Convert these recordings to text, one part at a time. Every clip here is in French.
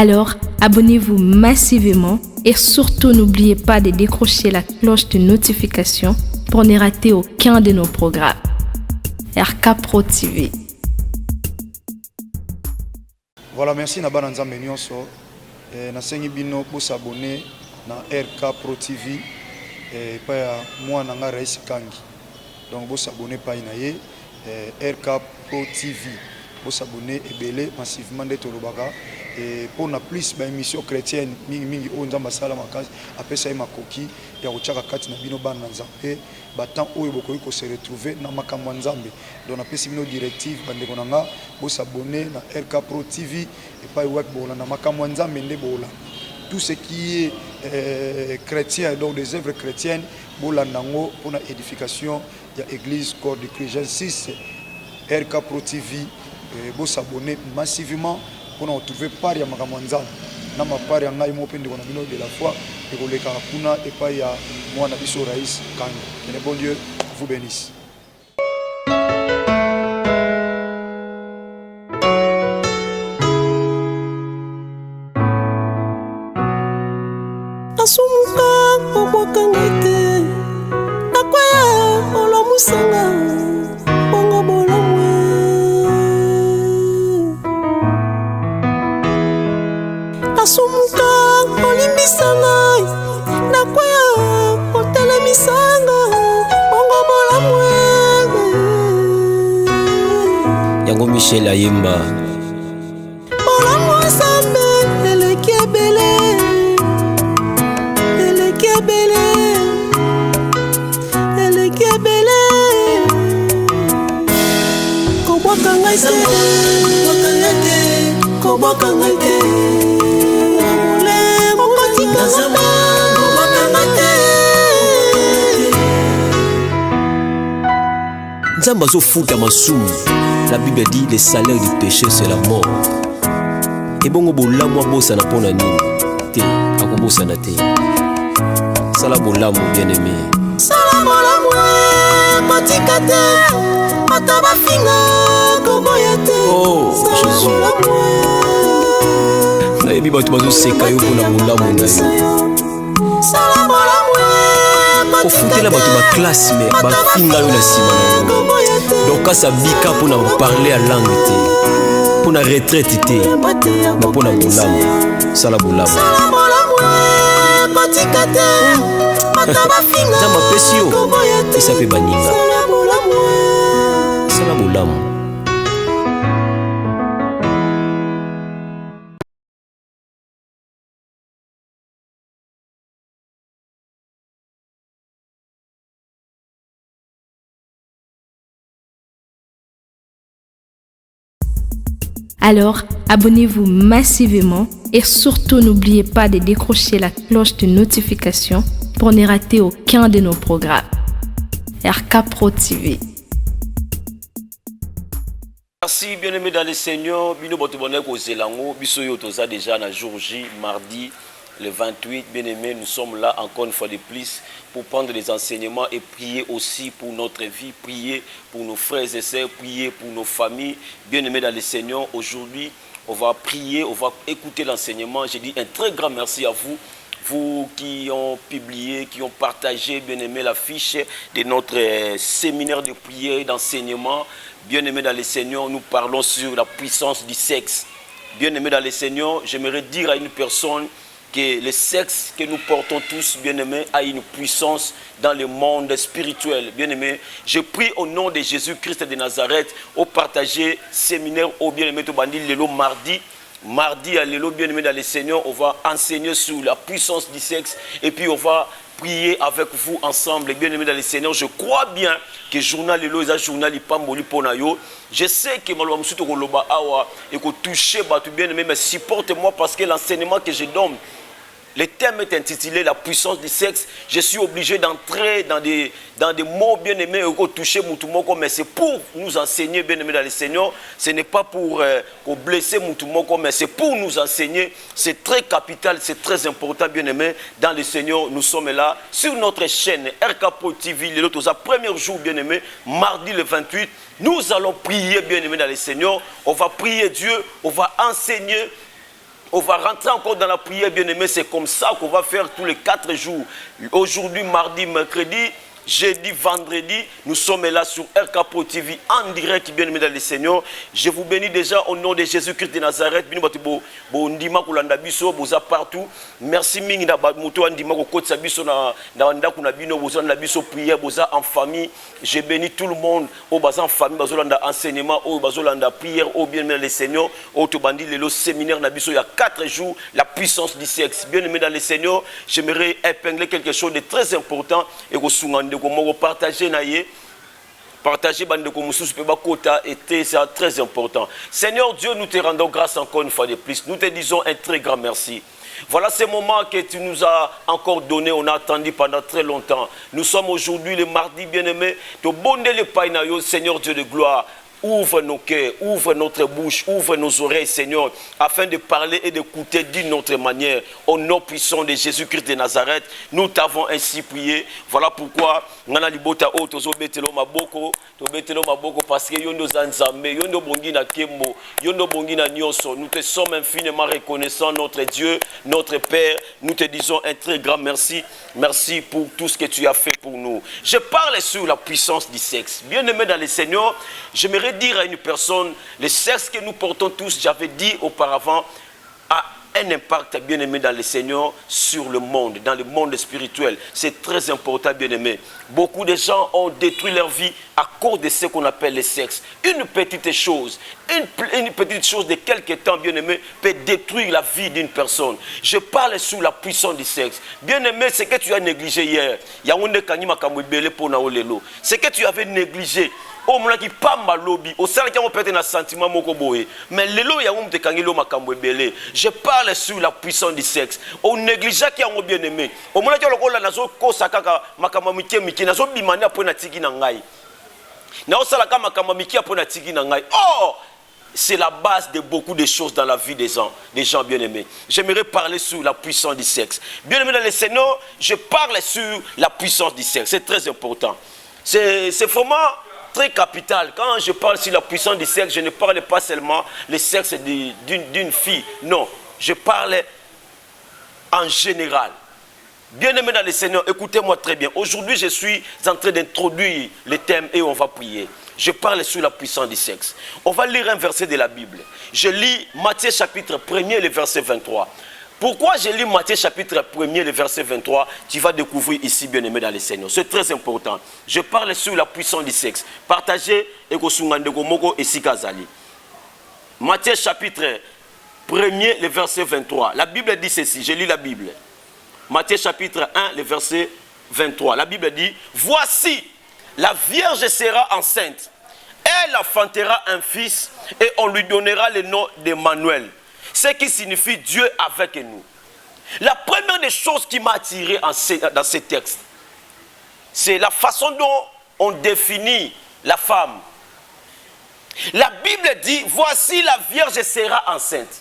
Alors, abonnez-vous massivement et surtout n'oubliez pas de décrocher la cloche de notification pour ne rater aucun de nos programmes. RK Pro TV. Voilà, merci na bana nzambe nyonso. Na sengi bino pour s'abonner na RK Pro TV et pa ya mwana nga Rais Kangi. Donc vous s'abonner pa inaye RK Pro TV. Vous s'abonner ebele massivement de Tolobaka et pour na plus ba émission chrétienne mingi o nzamba sala makasi apesa makoki ya kochaka kati na bino bana nzambe batant oyo bokoyi ko se retrouver na makambo nzambe. Donc na pesi bino directive bande konanga vous s'abonner na RK Pro TV et pas web bola na makambo nzambe nde bola. Tout ce qui est chrétien, donc des œuvres chrétiennes, pour la édification de l'église corps de Christ. J'insiste, RK Pro TV, vous s'abonner massivement pour nous retrouver par ya Makamanza. Na mapari ya ngai mope ndiko na bino de la foi et koleka kuna et pas ya mwana biso Rais Kangi. Que le bon Dieu vous bénisse. Asumuka obwakangete nakwaya olamusanga bongo bolamwe asumuka olimbisanga nakwaya otelemisanga bongo bolamwe yango Michel Ayemba bolamwe sambe elekebele Nzamba zo futa masumu. La Bible dit le salaire du péché c'est la mort. Et bongo bolamwa bosa na pona nini te akobosa na te. Sala bolamu bien aimé. Sala bolamu kotikate mataba finga koboyate. Oh Jésus. Na yebi batu bazo seka yo pona bolamu na yo. Sala bolamu kofutela bato ba classe mais ba finga yo na sima na yo. Donc quand ça bika pona parler à langue te. Pona retraite te. Na pona bolamu. Sala bolamu. Nzamba pesi yo esape baninga sala bolamu. Alors, abonnez-vous massivement et surtout n'oubliez pas de décrocher la cloche de notification pour ne rater aucun de nos programmes. RK Pro TV. Merci bien-aimés dans le Seigneur. Bino botobone ko zelango biso yo toza déjà na jour J mardi le 28. Bien-aimés, nous sommes là encore une fois de plus pour prendre des enseignements et prier aussi pour notre vie, prier pour nos frères et sœurs, prier pour nos familles. Bien-aimés dans le Seigneur, aujourd'hui, on va prier, on va écouter l'enseignement. Je dis un très grand merci à vous, vous qui ont publié, qui ont partagé, bien-aimés, l'affiche de notre séminaire de prière et d'enseignement. Bien-aimés dans le Seigneur, nous parlons sur la puissance du sexe. Bien-aimés dans le Seigneur, j'aimerais dire à une personne que le sexe que nous portons tous, bien-aimés, a une puissance dans le monde spirituel. Bien-aimés, je prie au nom de Jésus-Christ de Nazareth, au partager séminaire, au bien-aimé, au bandit, le mardi à l'élo, bien-aimé dans le Seigneur, on va enseigner sur la puissance du sexe et puis on va prier avec vous ensemble. Bien-aimé dans le Seigneur, je crois bien que journal l'élo, c'est un journal ipamboli ponayo. Je sais que malheureusement, tout le monde et que toucher, bien-aimé, mais supporte-moi parce que l'enseignement que je donne, le thème est intitulé La puissance du sexe. Je suis obligé d'entrer dans des mots bien-aimés et toucher Moutoumoko, mais c'est pour nous enseigner, bien-aimés dans le Seigneur. Ce n'est pas pour blesser Moutoumoko, mais c'est pour nous enseigner. C'est très capital, c'est très important, bien-aimés. Dans le Seigneur, nous sommes là sur notre chaîne RK Pro TV. Le premier jour, bien-aimés, mardi le 28. Nous allons prier, bien-aimés dans le Seigneur. On va prier Dieu, on va enseigner On va rentrer encore dans la prière, bien-aimé. C'est comme ça qu'on va faire tous les 4 jours. Aujourd'hui, mardi, mercredi, jeudi, vendredi, nous sommes là sur RK Pro TV en direct, bien-aimé dans le Seigneur. Je vous bénis déjà au nom de Jésus-Christ de Nazareth. Partout. Merci mingi na muto andima ko kotsa biso na ndako na bino boza na biso prière boza en famille. Je bénis tout le monde au baza en famille bazolanda enseignement au bazolanda prière au bien-aimé dans le Seigneur. Au to bandi le séminaire na biso il y a 4 jours la puissance du sexe. Bien-aimé dans le Seigneur, j'aimerais épingler quelque chose de très important et ko sungande ko partager na ye. Partager bandeko mususu pe bakota était c'est très important. Seigneur Dieu, nous te rendons grâce encore une fois de plus. Nous te disons un très grand merci. Voilà ce moment que tu nous as encore donné, on a attendu pendant très longtemps. Nous sommes aujourd'hui le mardi bien-aimé. Te bonde le painayo, Seigneur Dieu de gloire. Ouvre nos cœurs, ouvre notre bouche, ouvre nos oreilles, Seigneur, afin de parler et d'écouter d'une autre manière. Au nom puissant de Jésus-Christ de Nazareth, nous t'avons ainsi prié. Voilà pourquoi, parce que yondo zanzambe, yondo bongi na kembo, yondo bongi na nyonso. Nous te sommes infiniment reconnaissants, notre Dieu, notre Père. Nous te disons un très grand merci. Merci pour tout ce que tu as fait pour nous. Je parle sur la puissance du sexe. Bien-aimé dans le Seigneur, j'aimerais dire à une personne, le sexe que nous portons tous, j'avais dit auparavant, a un impact, bien-aimé, dans le Seigneur, sur le monde, dans le monde spirituel. C'est très important, bien-aimé. Beaucoup de gens ont détruit leur vie à cause de ce qu'on appelle le sexe. Une petite chose de quelque temps, bien-aimé, peut détruire la vie d'une personne. Je parle sur la puissance du sexe. Bien-aimé, ce que tu as négligé hier, ce que tu avais négligé, o mona ki pamba lobi o sala ki on peut être sentiment moko boye mais lelo ya te kangelo makambo ebele. Je parle sur la puissance du sexe. O négligea ki yango bien aimé o mona ki lokola nazo kosa kaka makambo mike mike nazo bimani apona tiki na ngai na o sala kama makambo mike apona tiki na ngai. Oh, c'est la base de beaucoup de choses dans la vie des gens bien-aimés. J'aimerais parler sur la puissance du sexe. Bien-aimé dans le Seigneur, je parle sur la puissance du sexe. C'est très important. C'est vraiment très capital. Quand je parle sur la puissance du sexe, je ne parle pas seulement le sexe d'une fille. Non, je parle en général. Bien-aimé dans le Seigneur, écoutez-moi très bien. Aujourd'hui, je suis en train d'introduire le thème et on va prier. Je parle sur la puissance du sexe. On va lire un verset de la Bible. Je lis Matthieu chapitre 1er, le verset 23. Pourquoi je lis Matthieu chapitre 1er, le verset 23? Tu vas découvrir ici, bien-aimé dans le Seigneur. C'est très important. Je parle sur la puissance du sexe. Partagez et Moko et Sikazali. Matthieu chapitre 1er, le verset 23. La Bible dit ceci. Je lis la Bible. Matthieu chapitre 1, le verset 23. La Bible dit: voici, la Vierge sera enceinte. Elle enfantera un fils et on lui donnera le nom d'Emmanuel. Ce qui signifie Dieu avec nous. La première des choses qui m'a attiré dans ces textes, c'est la façon dont on définit la femme. La Bible dit: voici la Vierge sera enceinte.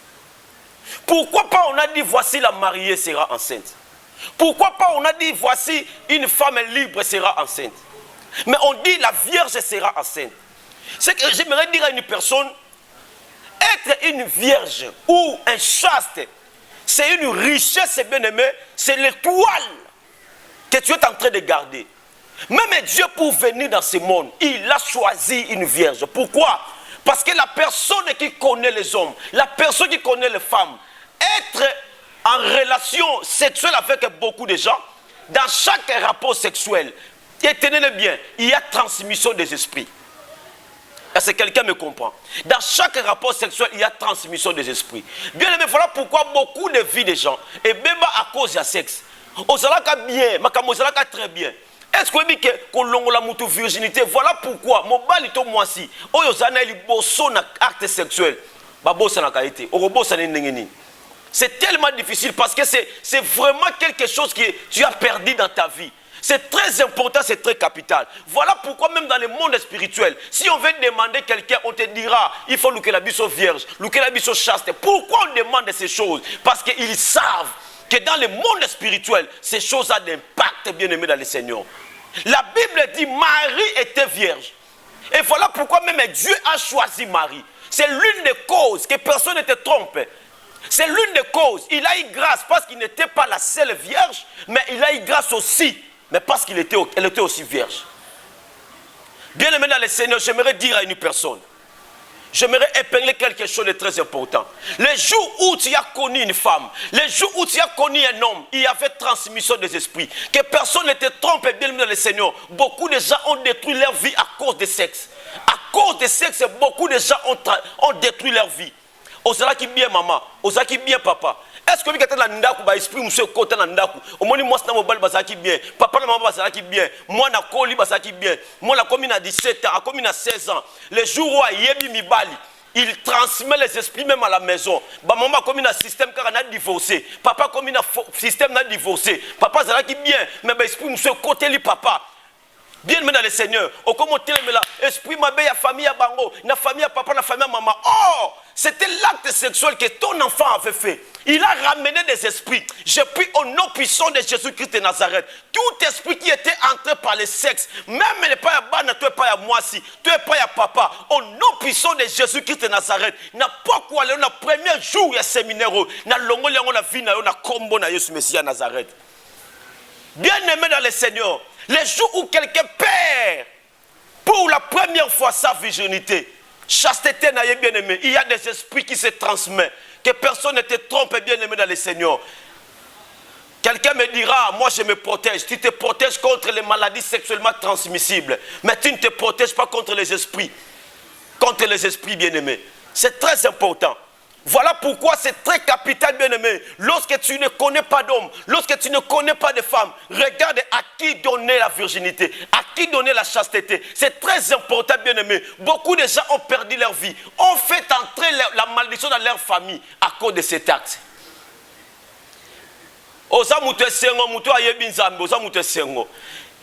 Pourquoi pas on a dit voici la mariée sera enceinte? Pourquoi pas on a dit voici une femme libre sera enceinte? Mais on dit la Vierge sera enceinte. C'est que j'aimerais dire à une personne, être une vierge ou un chaste, c'est une richesse, bien-aimé, c'est l'étoile que tu es en train de garder. Même Dieu, pour venir dans ce monde, il a choisi une vierge. Pourquoi? Parce que la personne qui connaît les hommes, la personne qui connaît les femmes, être en relation sexuelle avec beaucoup de gens, dans chaque rapport sexuel, et tenez-le bien, il y a transmission des esprits. Est-ce que quelqu'un me comprend? Dans chaque rapport sexuel, il y a transmission des esprits. Bien aimé, voilà pourquoi beaucoup de vies des gens, et même à cause du sexe, ozalaka bien, makamo ozalaka très bien. Est-ce que vous dites que la virginité, voilà pourquoi, mon balito moi si, oyozana li bosso na acte sexuel, babosa na kaite, orobosa n'engeni. C'est tellement difficile parce que c'est vraiment quelque chose que tu as perdu dans ta vie. C'est très important, c'est très capital. Voilà pourquoi même dans le monde spirituel, si on veut demander quelqu'un, on te dira, il faut louer la biso vierge, louer la biso chaste. Pourquoi on demande ces choses? Parce qu'ils savent que dans le monde spirituel, ces choses ont d'impact, bien aimé dans le Seigneur. La Bible dit, Marie était vierge. Et voilà pourquoi même Dieu a choisi Marie. C'est l'une des causes que personne ne te trompe. C'est l'une des causes. Il a eu grâce parce qu'il n'était pas la seule vierge, mais il a eu grâce aussi, mais parce qu'elle était aussi vierge. Bien aimé dans le Seigneur, j'aimerais dire à une personne, j'aimerais épingler quelque chose de très important. Les jours où tu as connu une femme, les jours où tu as connu un homme, il y avait transmission des esprits. Que personne ne te trompe, bien aimé dans le Seigneur. Beaucoup de gens ont détruit leur vie à cause de sexe. À cause de sexe, beaucoup de gens ont détruit leur vie. Osala qui bien maman, osala qui bien papa. Est-ce que vous avez un ndaku ba esprit monsieur côté na ndaku? Omoni moi na mobile basala qui bien, papa na maman basala qui bien, moi na koli basala qui bien. Moi la commune à 17 ans, à commune à 16 ans. Les jours où yebi mibali, il transmet les esprits même à la maison. Ba maman commune à système car on a divorcé. Papa commune à système n'a divorcé. Papa basala qui bien, mais ba esprit monsieur côté li papa. Bien aimé dans le Seigneur, au comment là, esprit ma belle famille à bango, na famille à papa, na famille à maman. Oh, c'était l'acte sexuel que ton enfant avait fait. Il a ramené des esprits. Je prie au nom puissant de Jésus-Christ de Nazareth. Tout esprit qui était entré par le sexe, même ne pas à Bana, tu es pas à moi si, tu es pas à papa. Au nom puissant de Jésus-Christ de Nazareth, n'a pas quoi aller au premier jour il y a séminaire, na longo on a vu na combo na Jésus Messie à Nazareth. Bien aimé dans le Seigneur. Les jours où quelqu'un perd pour la première fois sa virginité, chasteté n'a bien aimé, il y a des esprits qui se transmettent, que personne ne te trompe, bien aimé dans le Seigneur. Quelqu'un me dira, moi je me protège, tu te protèges contre les maladies sexuellement transmissibles, mais tu ne te protèges pas contre les esprits bien aimés. C'est très important. Voilà pourquoi c'est très capital, bien aimé. Lorsque tu ne connais pas d'homme, lorsque tu ne connais pas de femme, regarde à qui donner la virginité, à qui donner la chasteté. C'est très important, bien aimé. Beaucoup de gens ont perdu leur vie, ont fait entrer la malédiction dans leur famille à cause de cet acte. Oza mutu sengo mutu ayebi nzambe oza mutu sengo.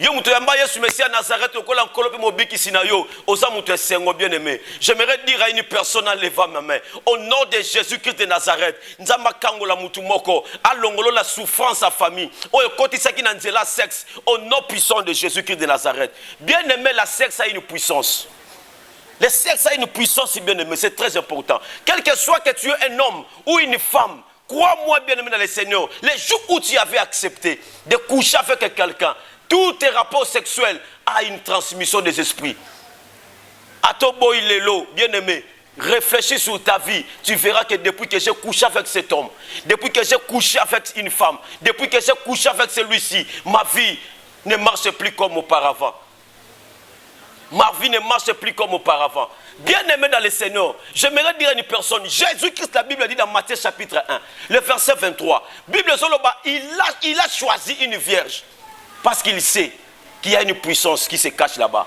Yo mutu yamba Yesu Messie à Nazareth okola nkolope mobiki sinayo oza mutu sengo bien aimé. J'aimerais dire à une personne en levant ma main au nom de Jésus-Christ de Nazareth. Nzamba kangola mutu moko alongolo la souffrance à famille. Oyo kotisa ki na nzela sexe au nom puissant de Jésus-Christ de Nazareth. Bien aimé, la sexe a une puissance. Le sexe a une puissance bien aimé, c'est très important. Quel que soit que tu es un homme ou une femme, crois-moi bien aimé dans le Seigneur, les jours où tu avais accepté de coucher avec quelqu'un, tous tes rapports sexuels ont une transmission des esprits. Atoboy Lelo, bien aimé, réfléchis sur ta vie. Tu verras que depuis que j'ai couché avec cet homme, depuis que j'ai couché avec une femme, depuis que j'ai couché avec celui-ci, ma vie ne marche plus comme auparavant. Ma vie ne marche plus comme auparavant. Bien aimé dans le Seigneur, j'aimerais dire à une personne, Jésus-Christ, la Bible dit dans Matthieu chapitre 1, le verset 23, Bible il a choisi une vierge parce qu'il sait qu'il y a une puissance qui se cache là-bas.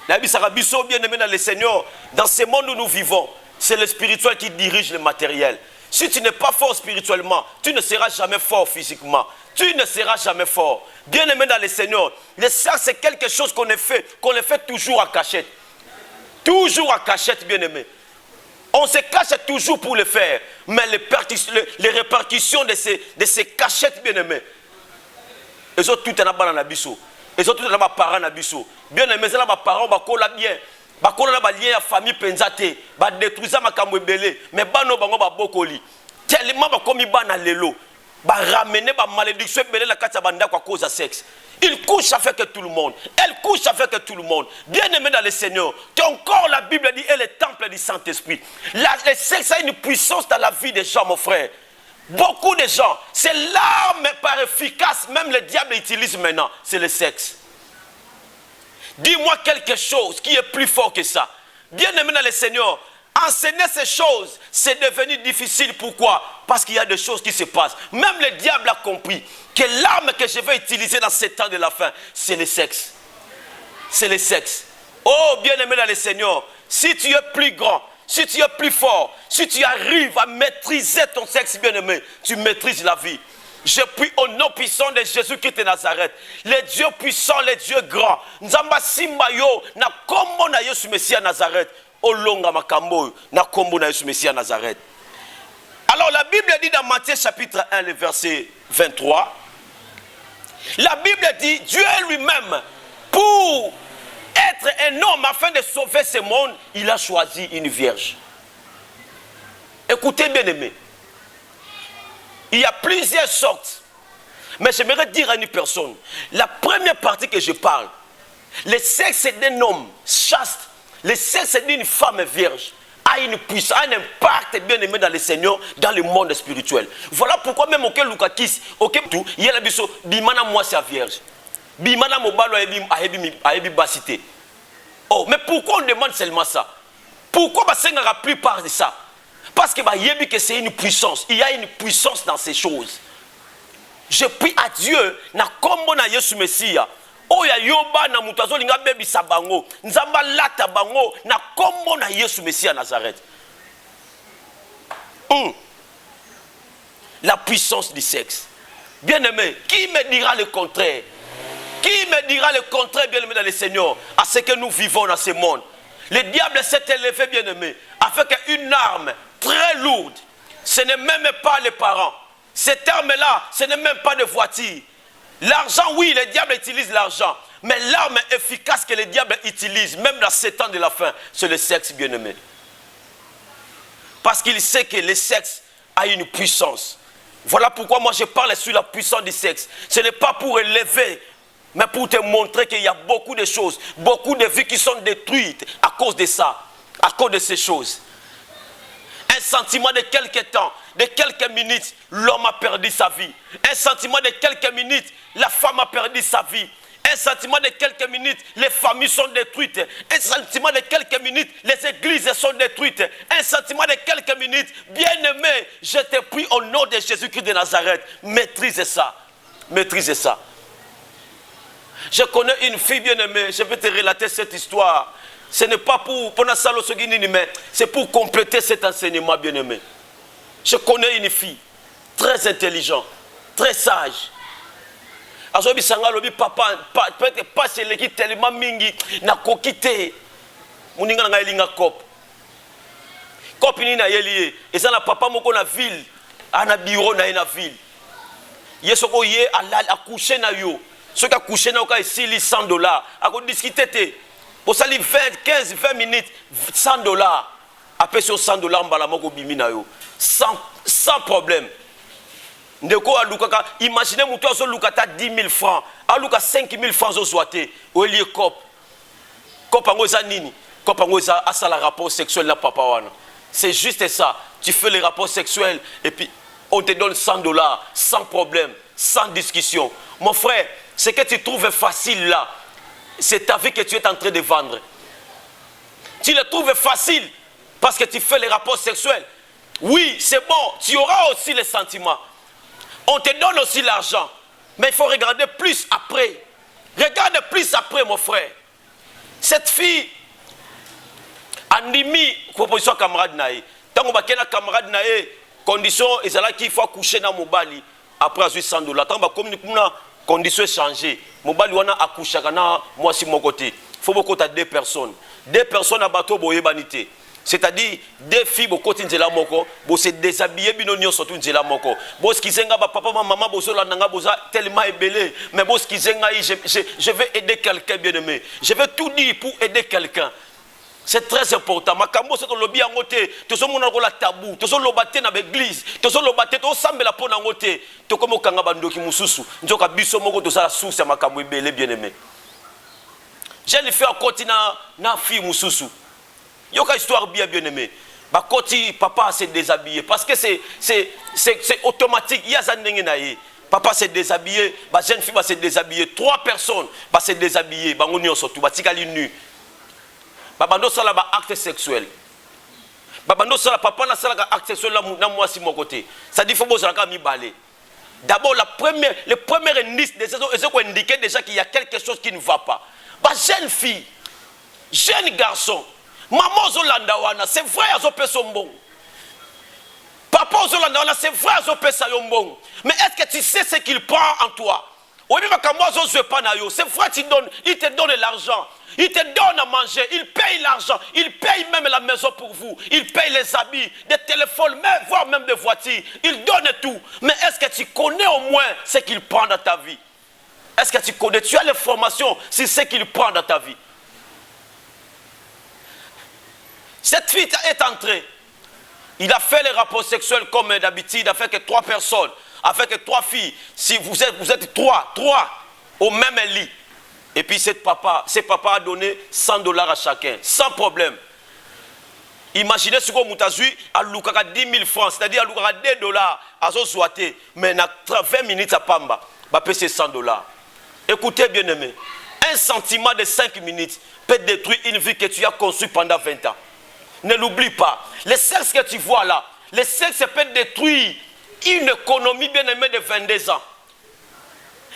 La Bible s'arabisse bien aimé dans le Seigneur, dans ce monde où nous vivons, c'est le spirituel qui dirige le matériel. Si tu n'es pas fort spirituellement, tu ne seras jamais fort physiquement. Tu ne seras jamais fort. Bien aimé dans le Seigneur, le sexe c'est quelque chose qu'on le fait toujours à cachette. Toujours à cachette, bien aimé. On se cache toujours pour le faire. Mais les répercussions de ces cachettes, bien aimé, ils ont tout un dans la biseau. Ils ont tout un parent dans la biseau. Bien aimé, c'est là ma parent, ma cola bien. Ma cola na lien à famille penzate, ba détruisa ma kamwebele, mais bano bango ba bokoli. Tellement ba komi bana lelo, ba ramener ba malédiction belé la kata banda à cause de sexe. Il couche avec tout le monde. Elle couche avec tout le monde. Bien aimé dans le Seigneur. Ton corps, la Bible dit, est le temple du Saint-Esprit. Le sexe a une puissance dans la vie des gens, mon frère. Beaucoup de gens, c'est l'arme par efficace, même le diable utilise maintenant, c'est le sexe. Dis-moi quelque chose qui est plus fort que ça. Bien aimé dans le Seigneur, enseigner ces choses, c'est devenu difficile. Pourquoi? Parce qu'il y a des choses qui se passent. Même le diable a compris que l'arme que je vais utiliser dans ce temps de la fin, c'est le sexe. C'est le sexe. Oh, bien aimé dans le Seigneur, si tu es plus grand, si tu es plus fort, si tu arrives à maîtriser ton sexe, bien aimé, tu maîtrises la vie. Je prie au nom puissant de Jésus-Christ de Nazareth. Le Dieu puissant, le Dieu grand. Nzamba Simbayo, na kombo na Yesu Messie à Nazareth. Olonga makambo, na kombo na Yesu Messie à Nazareth. Alors la Bible dit dans Matthieu chapitre 1, le verset 23. La Bible dit, Dieu lui-même, pour être un homme afin de sauver ce monde, il a choisi une vierge. Écoutez bien aimé. Il y a plusieurs sortes. Mais j'aimerais dire à une personne, la première partie que je parle, le sexe d'un homme chaste, le sexe d'une femme vierge, a une puissance, a un impact bien aimé dans le Seigneur, dans le monde spirituel. Voilà pourquoi même auquel Lukakis, auquel tout, il y a la biso, bimana moi c'est vierge. Bimana mobalo aebi basité. Oh, mais pourquoi on demande seulement ça? Pourquoi bah, c'est la plupart de ça? Parce que bah, yebi que c'est une puissance. Il y a une puissance dans ces choses. Je prie à Dieu, na kombo na Yesu Messia. Oya yoba na mutazo linga bebi sabango. Nzamba lata bango na kombo na Yesu Messia Nazareth. La puissance du sexe. Bien aimé, qui me dira le contraire? Qui me dira le contraire, bien aimé dans le Seigneur, à ce que nous vivons dans ce monde? Le diable s'est élevé, bien aimé, avec une arme très lourde. Ce n'est même pas les parents. Cette arme-là, ce n'est même pas de voiture. L'argent, oui, le diable utilise l'argent. Mais l'arme efficace que le diable utilise, même dans ces temps de la fin, c'est le sexe, bien aimé. Parce qu'il sait que le sexe a une puissance. Voilà pourquoi moi je parle sur la puissance du sexe. Ce n'est pas pour élever, mais pour te montrer qu'il y a beaucoup de choses, beaucoup de vies qui sont détruites à cause de ça, à cause de ces choses. Un sentiment de quelques temps, de quelques minutes, l'homme a perdu sa vie. Un sentiment de quelques minutes, la femme a perdu sa vie. Un sentiment de quelques minutes, les familles sont détruites. Un sentiment de quelques minutes, les églises sont détruites. Un sentiment de quelques minutes, bien-aimé, je te prie au nom de Jésus-Christ de Nazareth, maîtrise ça. Maîtrise ça. Je connais une fille bien-aimée, je vais te relater cette histoire. Ce n'est pas pour mais c'est pour compléter cet enseignement bien-aimé. Je connais une fille très intelligente, très sage. Azobi sanga lobi papa peut-être pas c'est l'équipe qui tellement mingi na kokité. Muninga nga elinga cop. Cop ni na yelié et ça na papa moko na ville, ana bureau na na ville. Yesoko ye ala accoucher na yo. Ce qui a couché na ka isili $100, a ko discuter te. Pour ça, 15-20 minutes, $100. Après sur $100, mbala moko bimi na yo. Sans problème. Ndeko alukaka, imaginez muto azo lukata 10 000 francs. Aluka 5 000 francs zo zoate. Ou lié cop. Cop ango za nini? Cop ango za asala rapport sexuel na papa wana. C'est juste ça. Tu fais les rapports sexuels et puis on te donne $100 sans problème, sans discussion. Mon frère, ce que tu trouves facile là, c'est ta vie que tu es en train de vendre. Tu le trouves facile parce que tu fais les rapports sexuels. Oui, c'est bon, tu auras aussi les sentiments. On te donne aussi l'argent. Mais il faut regarder plus après. Regarde plus après, mon frère. Cette fille, Andimi, proposition camarade nae. Tant qu'on va qu'un camarade nae, condition, ils allaient qu'il faut coucher dans Mobali après $100. Tant qu'on va communiquer. Conditions changées. Mobali wana accoucha kana moi si mon côté. Faut beaucoup à deux personnes. Deux personnes à bateau boye banité. C'est-à-dire deux filles beaucoup nzela moko, bo se déshabiller binonio surtout nzela moko. Bo skizenga ba papa maman bozo la nanga boza tellement ébélé, mais bo skizenga je vais aider quelqu'un bien-aimé. Je vais tout dire pour aider quelqu'un. C'est très important. Makambo c'est lobby en côté, to so mona ko la tabou, to so lobaté na l'église, to so lobaté to sambela pona ngoté, to komo kanga bandoki mususu, nzoka biso moko to sala source ya makambo ebele bien-aimé. J'ai le fait à continent na fille mususu. Yoka histoire bien-aimé. Ba koti papa s'est déshabillé parce que c'est automatique, il y a ça ndenge na ye. Papa s'est déshabillé, ba jeune fille va se déshabiller, 3 personnes va se déshabiller, ba ngoni surtout ba tikali nu. Babando sala ba acte sexuel. Babando sala papa na sala acte sexuel na moi si mon côté. Ça dit faut bozala ka mi balé. D'abord le premier indice des choses qu'on indiquer déjà qu'il y a quelque chose qui ne va pas. Ba jeune fille, jeune garçon, maman zolanda wana, c'est vrai azo peso mbong. Papa zolanda wana, c'est vrai azo pesa yo mbong. Mais est-ce que tu sais ce qu'il prend en toi? C'est vrai, il te donne l'argent, il te donne à manger, il paye l'argent, il paye même la maison pour vous, il paye les habits, des téléphones, même, voire même des voitures, il donne tout. Mais est-ce que tu connais au moins ce qu'il prend dans ta vie? Est-ce que tu connais, tu as l'information sur ce qu'il prend dans ta vie? Cette fille est entrée. Il a fait les rapports sexuels comme d'habitude avec 3 personnes, avec 3 filles. Si vous êtes 3 au même lit. Et puis ce papa a donné $100 à chacun, sans problème. Imaginez ce que Moutazui a loué 10 000 francs, c'est-à-dire a loué $2 à son souhaité, mais dans 20 minutes à Pamba, va payer $100. Écoutez bien aimé, un sentiment de 5 minutes peut détruire une vie que tu as conçue pendant 20 ans. Ne l'oublie pas. Le sexe que tu vois là, le sexe peut détruire une économie bien aimée de 22 ans.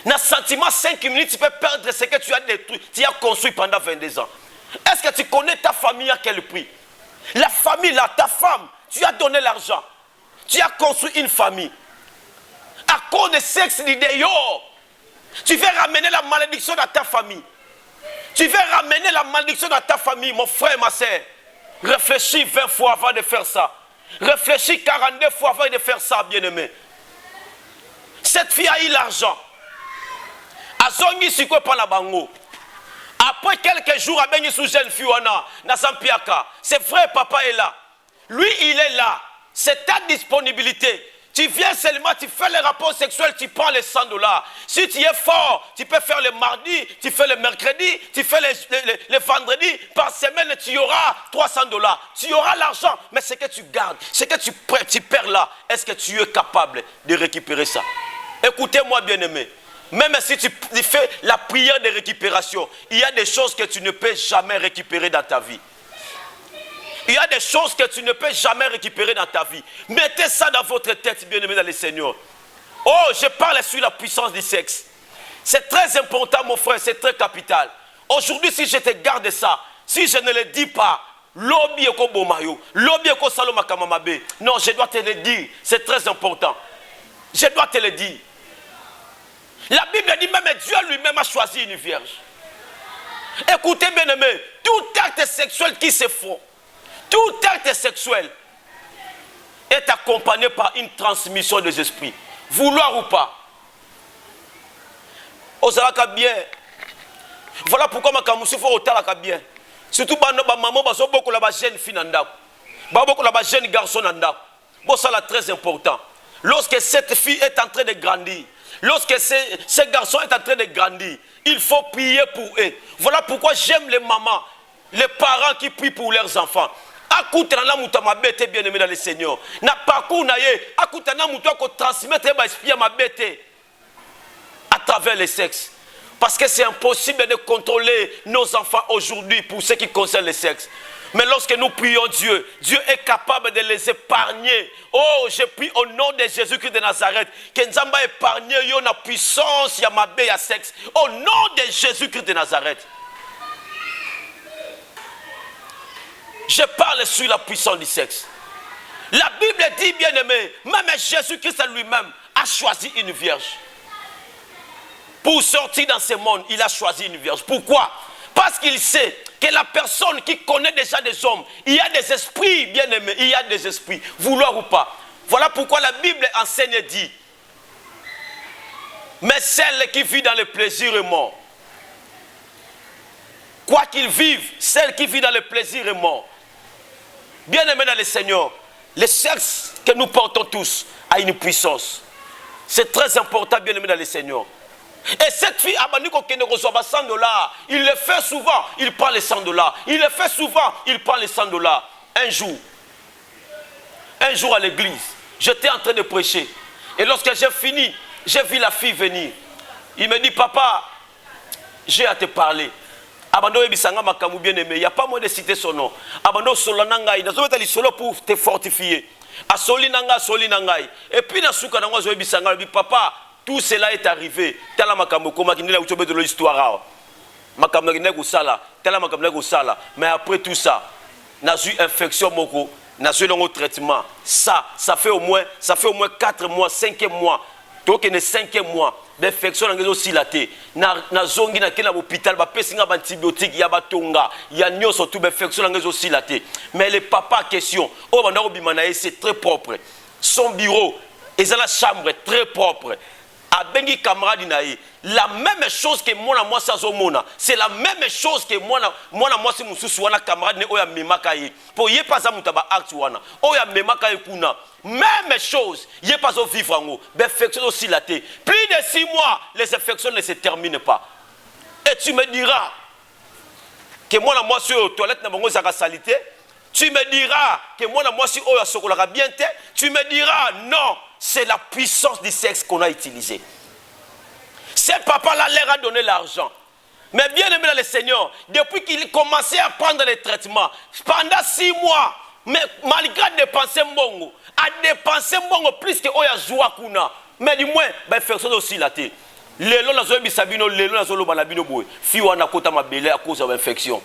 Dans un sentiment 5 minutes, tu peux perdre ce que tu as détruit, tu as construit pendant 22 ans. Est-ce que tu connais ta famille à quel prix? La famille là, ta femme, tu as donné l'argent. Tu as construit une famille. À cause de sexe d'idéaux, tu veux ramener la malédiction dans ta famille. Tu veux ramener la malédiction dans ta famille, mon frère et ma soeur. Réfléchis 20 fois avant de faire ça. Réfléchis 42 fois avant de faire ça, bien-aimé. Cette fille a eu l'argent. Azongi siko pa la bango. Après quelques jours, a béni sous jeune fille na Sampiaka. C'est vrai, papa est là. Lui, il est là. C'est ta disponibilité. Tu viens seulement, tu fais les rapports sexuels, tu prends les $100. Si tu es fort, tu peux faire le mardi, tu fais le mercredi, tu fais le vendredi. Par semaine, tu auras $300. Tu auras l'argent, mais ce que tu gardes, ce que tu perds là, est-ce que tu es capable de récupérer ça? Écoutez-moi, bien-aimé. Même si tu fais la prière de récupération, il y a des choses que tu ne peux jamais récupérer dans ta vie. Il y a des choses que tu ne peux jamais récupérer dans ta vie. Mettez ça dans votre tête, bien-aimé dans le Seigneur. Oh, je parle sur la puissance du sexe. C'est très important, mon frère, c'est très capital. Aujourd'hui, si je te garde ça, si je ne le dis pas, lobby eko bomayo, lobby eko saloma kamamabe. Non, je dois te le dire, c'est très important. Je dois te le dire. La Bible dit même Dieu lui-même a choisi une vierge. Écoutez bien aimé, tout acte sexuel qui se fait, tout acte sexuel est accompagné par une transmission des esprits. Vouloir ou pas. Ozalaka bien. Voilà pourquoi ma kamusu faut otalaka bien. Surtout ba maman ba so beaucoup la ba jeune fille nanda. Ba beaucoup la ba jeune garçon nanda. Bon ça là très important. Lorsque cette fille est en train de grandir, lorsque ce garçon est en train de grandir, il faut prier pour eux. Voilà pourquoi j'aime les mamans, les parents qui prient pour leurs enfants. Akutana mutama bete bien aimé dans le Seigneur. Na parcours na ye, akutana muto ko transmettre ba esprit ma bete à travers le sexe. Parce que c'est impossible de contrôler nos enfants aujourd'hui pour ce qui concerne le sexe. Mais lorsque nous prions Dieu, Dieu est capable de les épargner. Oh, je prie au nom de Jésus-Christ de Nazareth, que Nzamba épargne yo na puissance ya mabe ya sexe. Au nom de Jésus-Christ de Nazareth. Je parle sur la puissance du sexe. La Bible dit, bien aimé, même Jésus-Christ lui-même a choisi une vierge. Pour sortir dans ce monde, il a choisi une vierge. Pourquoi? Parce qu'il sait que la personne qui connaît déjà des hommes, il y a des esprits, bien aimés, il y a des esprits, vouloir ou pas. Voilà pourquoi la Bible enseigne et dit, mais celle qui vit dans le plaisir est mort. Quoi qu'il vive, celle qui vit dans le plaisir est mort. Bien aimé dans le Seigneur, le sexe que nous portons tous a une puissance. C'est très important, bien aimé dans le Seigneur. Et cette fille, $100, il le fait souvent, il prend les $100. Il le fait souvent, il prend les $100. Un jour à l'église, j'étais en train de prêcher. Et lorsque j'ai fini, j'ai vu la fille venir. Il me dit, papa, j'ai à te parler. Abando ebisanga makamu bien aimé, il n'y a pas moyen de citer son nom. Abando solananga, il a dit solo pour te fortifier. A solinanga, solinanga. Et puis na suka na ngwazo ebisanga, il dit papa, tout cela est arrivé. Tala makamu koma kinela utobe de l'histoire. Makamu kinela sala, tala makamu kinela sala. Mais après tout ça, n'a eu infection moko, n'a eu un traitement. Ça fait au moins 4 mois, 5 mois. Donc il y a 5 mois. L'infection est aussi la tête. Na zongi na kena hôpital ba pesinga ba antibiotique ya batonga ya nyoso tout l'infection est aussi la tête. Mais le papa question, oh banda obimana c'est très propre. Son bureau et la chambre est très propre. abengi camarade naye, la même chose que moi moi ça zomona, c'est la même chose que moi moi si mususu wana camarade ne oya memaka ye pour ye pas mutaba acte wana oya memaka ye kuna même chose ye pas au vivre en haut perfection aussi la té plus de 6 mois les infections ne se terminent pas et tu me diras que moi sur aux toilettes na bango zaka salité. Tu me diras que moi si oya sokolaka bien té, tu me diras non. C'est la puissance du sexe qu'on a utilisé. Ce papa-là leur a donné l'argent. Mais bien aimé dans le Seigneur, depuis qu'il commençait à prendre les traitements, pendant 6 mois, mais malgré dépenser mbongo, à dépenser mbongo plus que oya joua kuna. Mais du moins, ben faire ça aussi la tête. Lelo na zo bisabino, lelo na zo lo balabino boy. Fi wana kota mabele à cause de l'infection.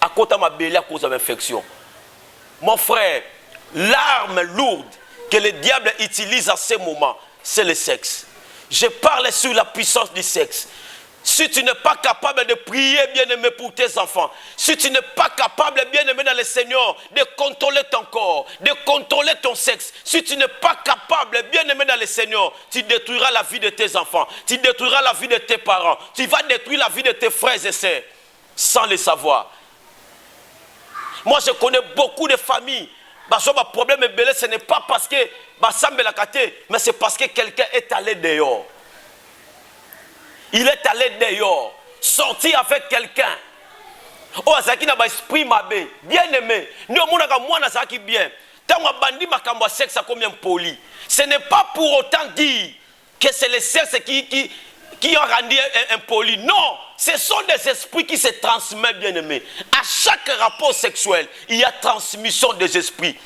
À cause de mabele à cause de l'infection. Mon frère, l'arme lourde que le diable utilise à ce moment, c'est le sexe. Je parle sur la puissance du sexe. Si tu n'es pas capable de prier, bien-aimé, pour tes enfants, si tu n'es pas capable, bien-aimé dans le Seigneur, de contrôler ton corps, de contrôler ton sexe, si tu n'es pas capable, bien-aimé dans le Seigneur, tu détruiras la vie de tes enfants, tu détruiras la vie de tes parents, tu vas détruire la vie de tes frères et sœurs, sans le savoir. Moi, je connais beaucoup de familles. Le problème est belé, ce n'est pas parce que mais c'est parce que quelqu'un est allé dehors. Il est allé dehors, sorti avec quelqu'un. Oh, Azaki n'a pas esprit mabé, bien aimé. Nous, on a bien. Tant que bandi makambo sexe a combien poli. Ce n'est pas pour autant dire que c'est le sexe qui a rendu impoli. Non, ce sont des esprits qui se transmettent, bien aimé. À chaque rapport sexuel, il y a transmission des esprits.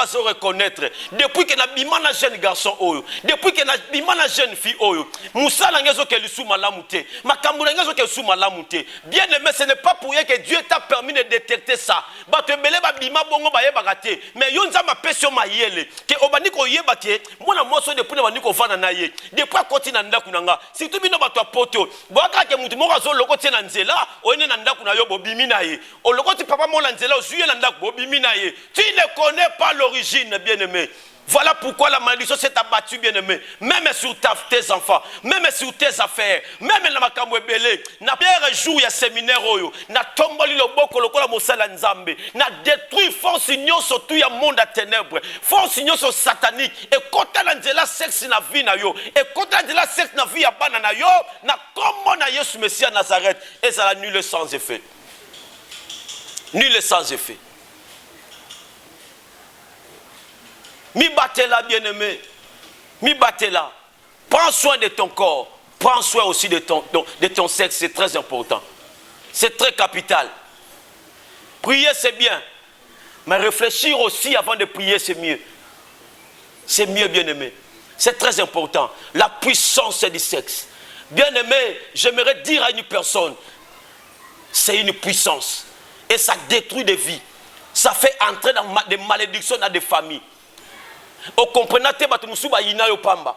Se reconnaître. Depuis que na bimana jeune garçon oyo, depuis que na bimana jeune fille oyo, musala ngezo ke lusu malamute, makambula ngezo ke lusu malamute. Bien aimé, ce n'est pas pour rien que Dieu t'a permis de détecter ça. Ba te belé ba bima bongo ba yeba kate, mais yonza ma pesio mayele, ke obani ko yeba ke, mona moso depuis na bani ko vana na ye. Depuis koti na ndaku nanga, si tu bino ba to poto, boaka ke mutu moko zo loko tie na nzela, oyene na ndaku na yo bobimi na ye. O loko ti papa mo na nzela ozuye na ndaku bobimi na ye. Tu ne connais pas l'origine, bien-aimé. Voilà pourquoi la malédiction s'est abattue, bien-aimé. Même sur tes enfants, même sur tes affaires, même dans ma kamwebele. Na pierre jour, il y a séminaire, na tomboli le boko, le kola mosala nzambe. Na détruit force union sur tout le monde à ténèbres. Force union sur satanique. Et quand on a la sexe na vie na yo, et quand on a la sexe na vie à banana yo, na comment na Yesu Messie à Nazareth, et ça la nul sans effet. Nul sans effet. Mi batela, bien-aimé. Mi batela. Prends soin de ton corps. Prends soin aussi de ton sexe. C'est très important. C'est très capital. Prier, c'est bien. Mais réfléchir aussi avant de prier, c'est mieux. C'est mieux, bien-aimé. C'est très important. La puissance du sexe. Bien-aimé, j'aimerais dire à une personne, c'est une puissance. Et ça détruit des vies. Ça fait entrer dans des malédictions dans des familles. Au comprenate batu musuba yina yo pamba.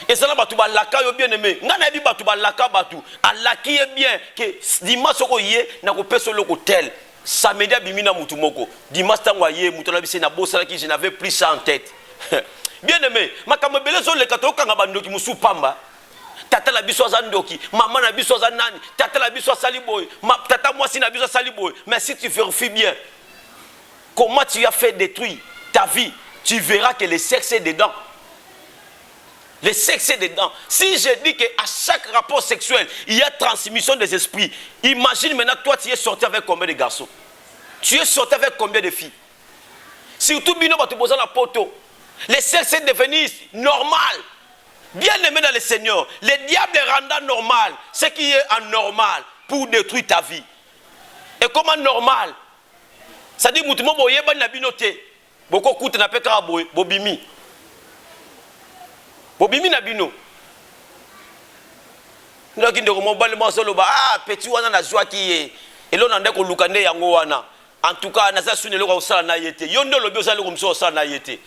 Et ça là batu ba laka yo bien aimé. Ngana bi batu ba laka batu. Alaki est bien que dimanche soko yé na ko peso loko tel. Samedi bimina mutu moko. Dimanche tango yé mutu na bise na bossa qui je n'avais plus ça en tête. Bien aimé, makambo belé zo le kato kanga bandoki musu pamba. Tata la biso za ndoki, maman na biso za nani, tata la biso sali boy, tata moi si na biso sali boy. Mais si tu vérifies bien comment tu as fait détruire ta vie, tu verras que le sexe est dedans. Le sexe est dedans. Si je dis qu'à chaque rapport sexuel, il y a transmission des esprits, imagine maintenant, toi, tu es sorti avec combien de garçons? Tu es sorti avec combien de filles? Surtout, Bino, tu poses la poteau. Le sexe est devenu normal. Bien aimé dans le Seigneur, le diable rend normal ce qui est anormal pour détruire ta vie. Et comment normal? Ça dit, que tu as binoté. Boko koute na peka bobimi. Bobimi na bino. Ndoki ndeko mobali mosolo ba petit wana na joie ki e. Elo na ndeko lukande yango wana. En tout cas na za sune loko osala na yete. Yondo lobi osala loko mso osala na yete.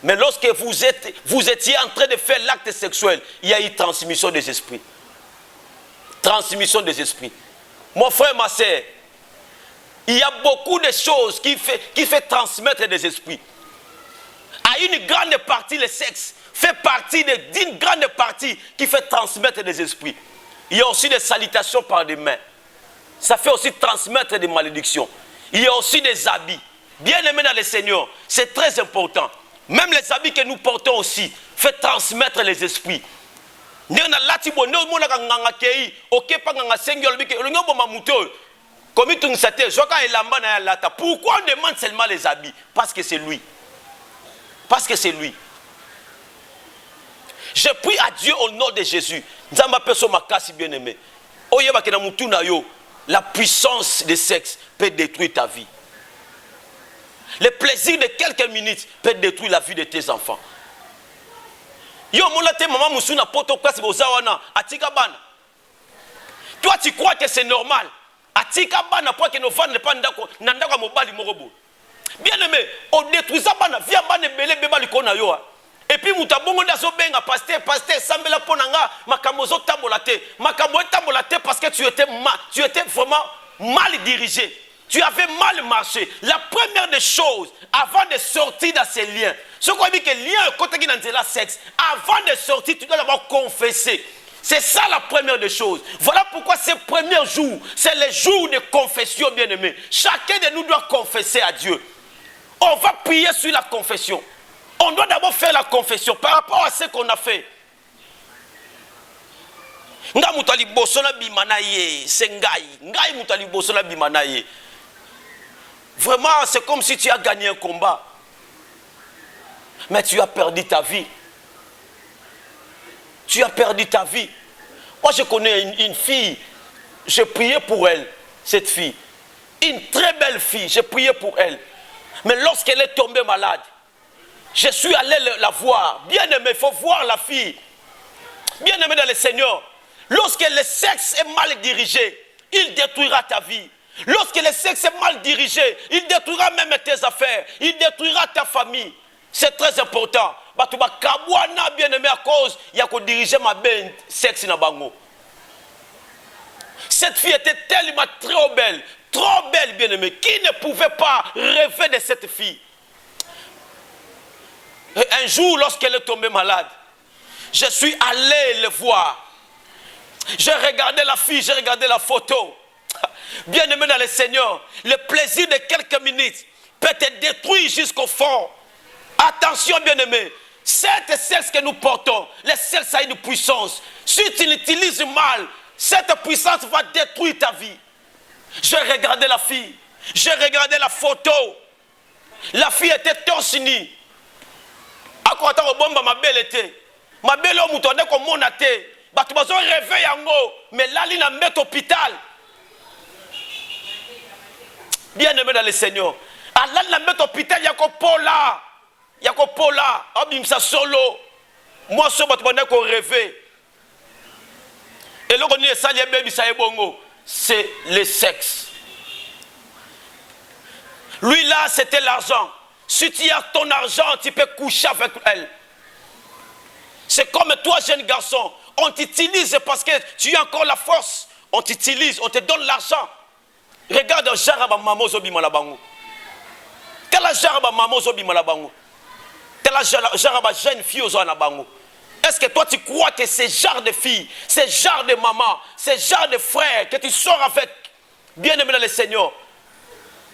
Mais lorsque vous étiez en train de faire l'acte sexuel, il y a eu transmission des esprits. Transmission des esprits. Mon frère, ma sœur, il y a beaucoup de choses qui fait transmettre des esprits. une grande partie, le sexe fait partie d'une grande partie qui fait transmettre des esprits. Il y a aussi des salutations par des mains. Ça fait aussi transmettre des malédictions. Il y a aussi des habits. Bien aimés dans le Seigneur, c'est très important. Même les habits que nous portons aussi fait transmettre les esprits. Pourquoi on demande seulement les habits? Parce que c'est lui. Parce que c'est lui. Je prie à Dieu au nom de Jésus. Bien aimé. La puissance du sexe peut détruire ta vie. Le plaisir de quelques minutes peut détruire la vie de tes enfants. Toi, tu crois que c'est normal. Bien aimé, on détruit ça, et puis mutabongo ndazo benga pasteur sambela ponanga makamozo tambolate parce que tu étais vraiment mal dirigé. Tu avais mal marché. La première des choses, avant de sortir dans ces liens, ce qu'on dit que lien côté qui dans la sexe, avant de sortir, tu dois d'abord confesser. C'est ça la première des choses. Voilà pourquoi ces premiers jours, c'est les jours de confession, bien aimé. Chacun de nous doit confesser à Dieu. On va prier sur la confession. On doit d'abord faire la confession par rapport à ce qu'on a fait. Vraiment, c'est comme si tu as gagné un combat. Mais tu as perdu ta vie. Tu as perdu ta vie. Moi, je connais une fille. J'ai prié pour elle, cette fille. Une très belle fille. J'ai prié pour elle. Mais lorsqu'elle est tombée malade, je suis allé la voir. Bien aimé, il faut voir la fille. Bien aimé dans le Seigneur. Lorsque le sexe est mal dirigé, il détruira ta vie. Lorsque le sexe est mal dirigé, il détruira même tes affaires. Il détruira ta famille. C'est très important. Bien aimé, à cause, il y a que diriger ma belle sexe na bango. Cette fille était tellement trop belle, bien aimé. Qui ne pouvait pas rêver de cette fille? Et un jour, lorsqu'elle est tombée malade, je suis allé le voir. J'ai regardé la fille, j'ai regardé la photo. Bien aimé dans le Seigneur, le plaisir de quelques minutes peut te détruire jusqu'au fond. Attention, bien aimé, cette sexe que nous portons, le sexe a une puissance. Si tu l'utilises mal, cette puissance va détruire ta vie. J'ai regardé la fille, j'ai regardé la photo. La fille était torse nu. Ma belle était. Ma belle homme, tu as comme mon athée. Tu as rêvé yango, mais là, il a mis hôpital. Bien aimé dans le Seigneur. Allah l'a mis hôpital, il y a que Paula. Il y a que Paula. Abimsa solo. Moi, ce que tu as rêvé. Et là, on est sali baby ça est bongo. C'est le sexe. Lui là, c'était l'argent. Si tu as ton argent, tu peux coucher avec elle. C'est comme toi, jeune garçon. On t'utilise parce que tu as encore la force. On t'utilise, on te donne l'argent. Regarde, Jaraba Mamozo Bimalabango. Quel est Jaraba Mamozo Bimalabango? Quel est Jaraba jeune fille aux Anabango? Est-ce que toi tu crois que ce genre de fille, ce genre de maman, ce genre de frère que tu sors avec, bien aimé dans le Seigneur,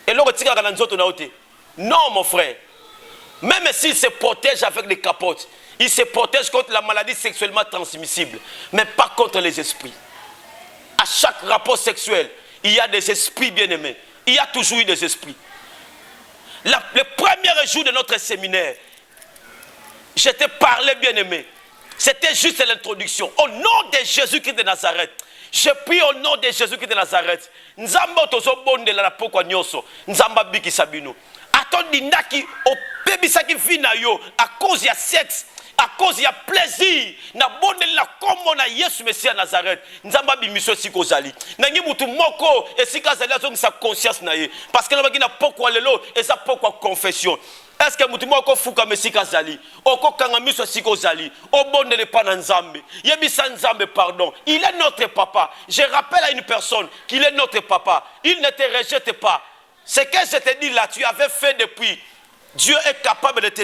et là, tu regardes dans les autres. Non, mon frère. Même s'il se protège avec des capotes, il se protège contre la maladie sexuellement transmissible, mais pas contre les esprits. À chaque rapport sexuel, il y a des esprits bien-aimés. Il y a toujours eu des esprits. Le premier jour de notre séminaire, je te parlais bien-aimé. C'était juste l'introduction. Au nom de Jésus-Christ de Nazareth, je prie au nom de Jésus-Christ de Nazareth. Nzamba tozo bonde la pokwa nyoso. Nzamba biki sabino. Attendi ndaki opebisaki vina yo à cause ya sexe, à cause ya plaisir. Na bonde la komo na Yesu Messia Nazareth. Nzamba bimiso siko zali. Nangi mutu moko esika zali azo sa conscience na ye. Parce que na baki na pokwa lelo eza pokwa confession. Est-ce que mutu moko fuka mesika zali? Oko kanga miso siko zali. O bonde le pana nzambe. Yebisa nzambe pardon. Il est notre papa. Je rappelle à une personne qu'il est notre papa. Il ne te rejette pas. Ce que je te dis là, tu avais fait depuis Dieu est capable de te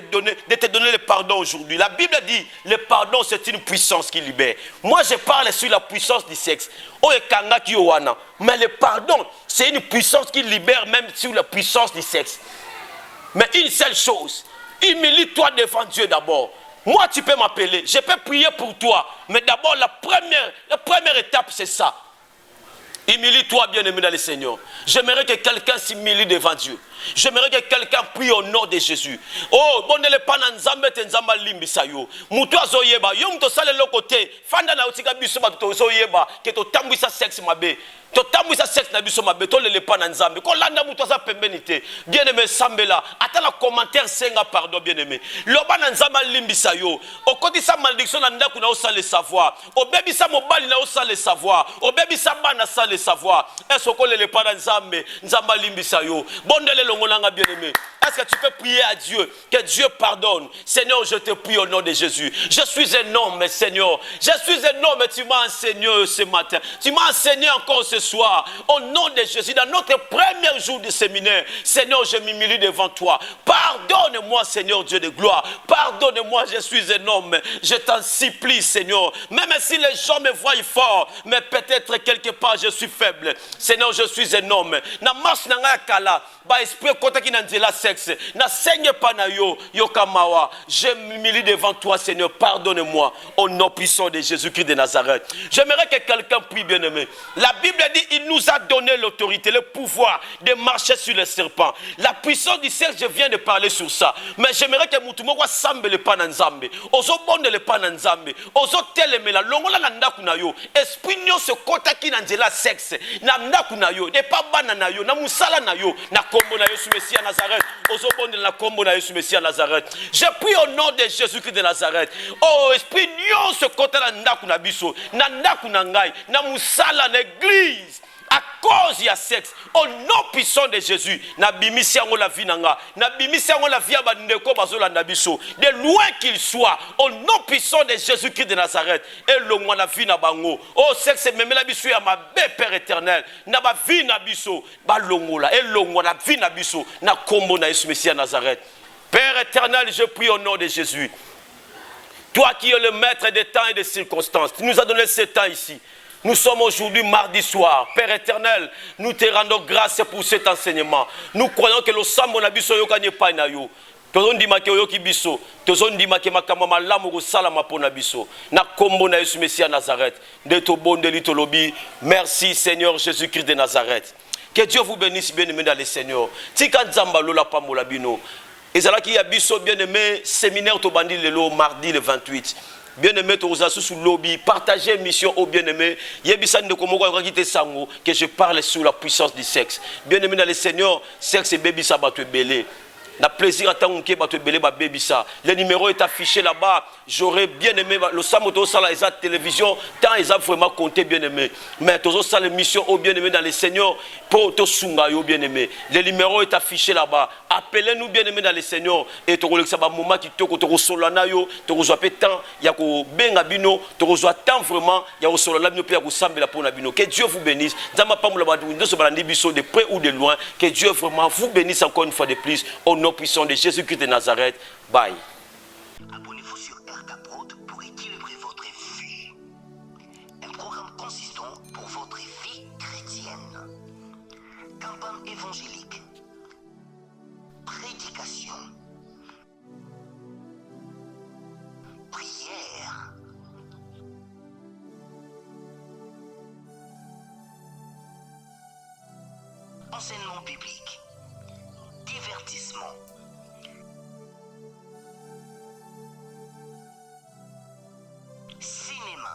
donner le pardon aujourd'hui. La Bible dit, le pardon c'est une puissance qui libère. Moi je parle sur la puissance du sexe. Mais le pardon, c'est une puissance qui libère même sur la puissance du sexe. Mais une seule chose, humilie-toi devant Dieu d'abord. Moi tu peux m'appeler, je peux prier pour toi. Mais d'abord la première étape c'est ça. Humilie-toi, bien-aimé dans le Seigneur. J'aimerais que quelqu'un s'humilie devant Dieu. J'aimerais que quelqu'un prie au nom de Jésus. Oh, bon, ne pas nzambe te nzamba limbisa yo. Mutu azoyeba, yo mto sale lokote. Fanda na utika biso ba to zoyeba ke to tambwisa sexe mabe. To tambwisa sexe na biso mabe to lele pa na nzambe. Ko landa mutu za pembeni te. Bien-aimé sambela, ata la commentaire senga pardon bien-aimé. Loba na nzamba limbisa yo. Okotisa malédiction na ndaku na osa le savoir. Obebisa mobali na osa le savoir. Obebisa bana sa le savoir. Est-ce que lele pa na nzambe nzamba limbisa yo. Bondele bien-aimé. Est-ce que tu peux prier à Dieu que Dieu pardonne? Seigneur, je te prie au nom de Jésus. Je suis un homme, Seigneur. Je suis un homme, tu m'as enseigné ce matin. Tu m'as enseigné encore ce soir. Au nom de Jésus, dans notre premier jour de séminaire, Seigneur, je m'humilie devant toi. Pardonne-moi, Seigneur Dieu de gloire. Pardonne-moi, je suis un homme. Je t'en supplie, Seigneur. Même si les gens me voient fort, mais peut-être quelque part je suis faible. Seigneur, je suis un homme. Na marche na kala. Ba esprit kota ki nanzela sexe na seigne pa na yo kamawa. Je m'humilie devant toi, Seigneur, pardonne-moi au nom puissant de Jésus-Christ de Nazareth. J'aimerais que quelqu'un prie, bien-aimé. La Bible dit il nous a donné l'autorité, le pouvoir de marcher sur les serpents. La puissance du sexe, je viens de parler sur ça, mais j'aimerais que mutumo kwa sambe le pa na nzambe ozo bonde le pa na nzambe ozo telemela longola na ndaku na yo esprit nyonso kota ki nanzela sexe na ndaku na yo ne pa bana na yo na musala na yo na kombo na Yesu Messia Nazareth. Ozobonde na kombo na Yesu Messia Nazareth. Je prie au nom de Jésus-Christ de Nazareth. Oh esprit nyonso kota na ndaku na biso, na ndaku na ngai, na musala na église. À cause du sexe, au nom puissant de Jésus, na bimisi yango la vie nanga, na bimisi yango la vie abandeko bazolanda biso, de loin qu'il soit, au nom puissant de Jésus-Christ de Nazareth, et l'ongwa la vie na bango, oh sexe même la biso ya ma Père éternel, na ba vie na biso, ba longola, et l'ongwa la vie na biso, na kombo na Yesu Messia Nazareth. Père éternel, je prie au nom de Jésus. Toi qui es le maître des temps et des circonstances, tu nous as donné ce temps ici. Nous sommes aujourd'hui mardi soir. Père éternel, nous te rendons grâce pour cet enseignement. Nous croyons que le sambo na biso yo kanye pa na yo. Tozon di make yo ki biso. Tozon di make makama malamu ko sala mapona biso. Na kombo na Yesu Messia Nazareth. De to bonde li to lobi. Merci Seigneur Jésus-Christ de Nazareth. Que Dieu vous bénisse bien-aimé dans le Seigneur. Tika nzamba lola pambola bino. Ezalaki ya biso bien-aimé séminaire to bandi lelo mardi le 28. Bien-aimé, sous lobby, partagez mission au bien-aimé. Que je parle sur la puissance du sexe. Bien-aimé dans le Seigneur, sexe et baby ça va te belé. Na plaisir à t'enquêter, va te belé, va baby ça. Le numéro est affiché là-bas. J'aurais bien aimé le samoto ça la télévision. Tant ils ont vraiment compté bien aimé. Mais tous ça les missions au bien aimé dans le Seigneur pour te sunga au bien aimé. Le numéro est affiché là-bas. Appelez-nous bien aimé dans le Seigneur et tu relaxes ba moment qui te ko solana yo, tu reçois temps, il y a ko benga bino, tu reçois temps vraiment, il y a ko solana bino pe ko sambela pour na bino. Que Dieu vous bénisse. Nzamba pa mula ba ndo so balandi biso de près ou de loin. Que Dieu vraiment vous bénisse encore une fois de plus au nom puissant de Jésus-Christ de Nazareth. Bye. Abonnez-vous sur RK-Prod pour équilibrer votre vie. Un programme consistant pour votre vie chrétienne. Campagne évangélique. Prédication. Prière. Enseignement biblique. Divertissement. Cinéma.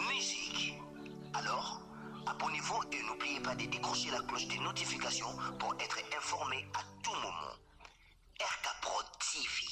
Musique. Alors, abonnez-vous et n'oubliez pas de décrocher la cloche des notifications pour être informé à tout moment. RK-Prod TV.